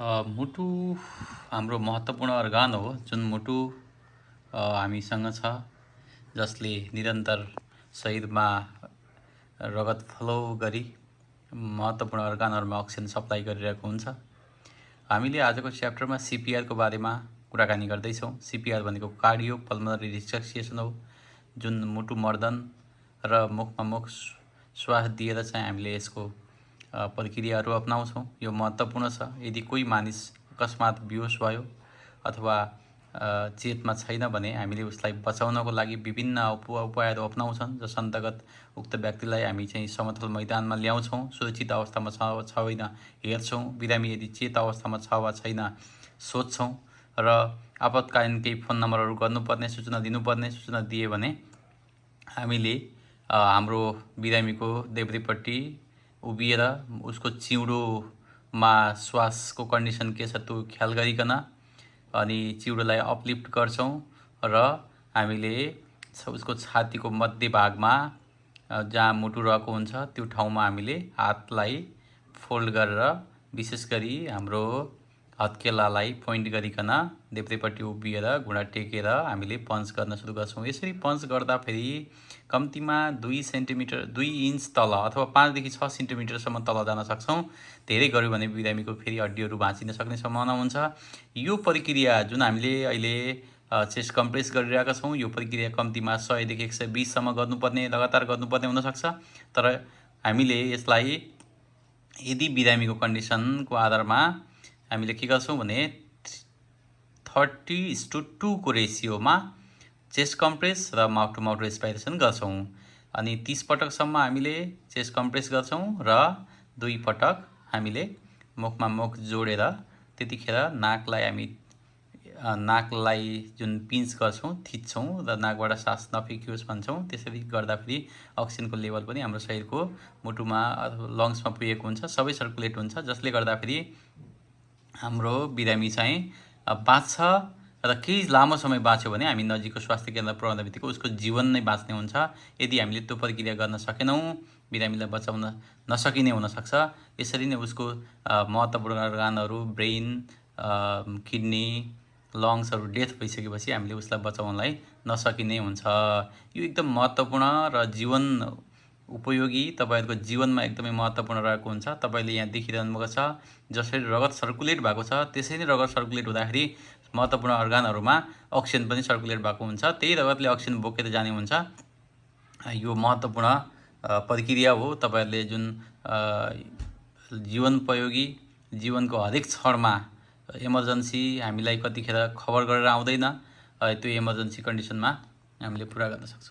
मुटु हाम्रो महत्त्वपूर्ण अर्गान हो जुन मुटु हामीसँग छ जसले निरन्तर शरीरमा रगत फ्लो गरी महत्त्वपूर्ण अर्गानहरुमा अक्सिजन सप्लाई गरिरहेको हुन्छ। हामीले आजको च्याप्टरमा सीपीआर को बारेमा कुराकानी गर्दैछौँ। सीपीआर भनेको कार्डियो पल्मोनरी रिसक्सिएसन हो जुन मुटु मर्दन र मुखमा मुख श्वास दिएर चाहिँ हामीले यसको प्रक्रियाहरू अपनाउँछौँ। यो महत्त्वपूर्ण छ। यदि कोही मानिस अकस्मात बेहोस भयो अथवा चेतमा छैन भने हामीले उसलाई बचाउनको लागि विभिन्न उपायहरू अपनाउँछन्, जस अन्तर्गत उक्त व्यक्तिलाई हामी चाहिँ समतल मैदानमा ल्याउँछौँ, सुरक्षित अवस्थामा छ छैन हेर्छौँ, बिरामी यदि चेत अवस्थामा छ वा छैन सोध्छौँ र आपतकालीन केही फोन नम्बरहरू गर्नुपर्ने, सूचना दिनुपर्ने, सूचना दिए भने हामीले हाम्रो बिरामीको देब्रेपट्टि उभिएर उसको चिउडोमा श्वासको कन्डिसन के छ त्यो ख्याल गरिकन अनि चिउडोलाई अपलिफ्ट गर्छौँ र हामीले उसको छातीको मध्य भागमा जहाँ मुटु रहेको हुन्छ त्यो ठाउँमा हामीले हातलाई फोल्ड गरेर विशेष गरी हाम्रो हत्केलालाई पोइन्ट गरिकन देब्रेपट्टि उभिएर घुँडा टेकेर हामीले पञ्च गर्न सुरु गर्छौँ। यसरी पञ्च गर्दाखेरि कम्तीमा 2 सेन्टिमिटर 2 इन्च तल अथवा 5 देखि 6 सेन्टिमिटरसम्म तल जान सक्छौँ। धेरै गर्यो भने बिरामीको फेरि हड्डीहरू भाँचिन सक्ने सम्भावना हुन्छ। यो प्रक्रिया जुन हामीले अहिले चेस्ट कम्प्रेस गरिरहेका छौँ, यो प्रक्रिया कम्तीमा 100 देखि 120 सम्म गर्नुपर्ने, लगातार गर्नुपर्ने हुन सक्छ। तर हामीले यसलाई यदि बिरामीको कन्डिसनको आधारमा हामीले के गर्छौँ भने 30:2 को रेसियोमा चेस्ट कम्प्रेस र माउथ टु माउथ रेस्पिरेसन गर्छौँ। अनि 30 पटकसम्म हामीले चेस्ट कम्प्रेस गर्छौँ र 2 पटक हामीले मुखमा मुख जोडेर त्यतिखेर नाकलाई जुन पिन्च गर्छौँ, थिच्छौँ र नाकबाट सास नफेकियोस् भन्छौँ। त्यसरी गर्दाखेरि अक्सिजनको लेभल पनि हाम्रो शरीरको मुटुमा अथवा लङ्समा पुगेको हुन्छ, सबै सर्कुलेट हुन्छ, जसले गर्दाखेरि हाम्रो बिरामी चाहिँ बाँच्छ र केही लामो समय बाँच्यो भने हामी नजिकको स्वास्थ्य केन्द्र पुर्याउँदा बित्तिकै उसको जीवन नै बाँच्ने हुन्छ। यदि हामीले त्यो प्रक्रिया गर्न सकेनौँ, बिरामीलाई बचाउन नसकिने हुनसक्छ। यसरी नै उसको महत्त्वपूर्ण अर्गानहरू ब्रेन, किडनी, लङ्सहरू डेथ भइसकेपछि हामीले उसलाई बचाउनलाई नसकिने हुन्छ। यो एकदम महत्त्वपूर्ण र जीवन उपयोगी, तपाईहरुको जीवनमा एकदमै महत्त्वपूर्ण रहेको हुन्छ। तपाईले यहाँ देखिरहनु भएको छ जसरी रगत सर्कुलेट भएको छ त्यसै नै रगत सर्कुलेट हुँदाखेरि महत्त्वपूर्ण अर्गानहरुमा अक्सिजन पनि सर्कुलेट भएको हुन्छ। त्यही रगतले अक्सिजन बोकेर जाने हुन्छ। यो महत्त्वपूर्ण प्रक्रिया हो। तपाईहरुले जुन जीवनोपयोगी जीवनको हरेक क्षणमा इमर्जेन्सी हामीलाई कतिखेर खबर गरेर आउँदैन, त्यो इमर्जेन्सी कन्डिसनमा हामीले पुरा गर्न सक्छौँ।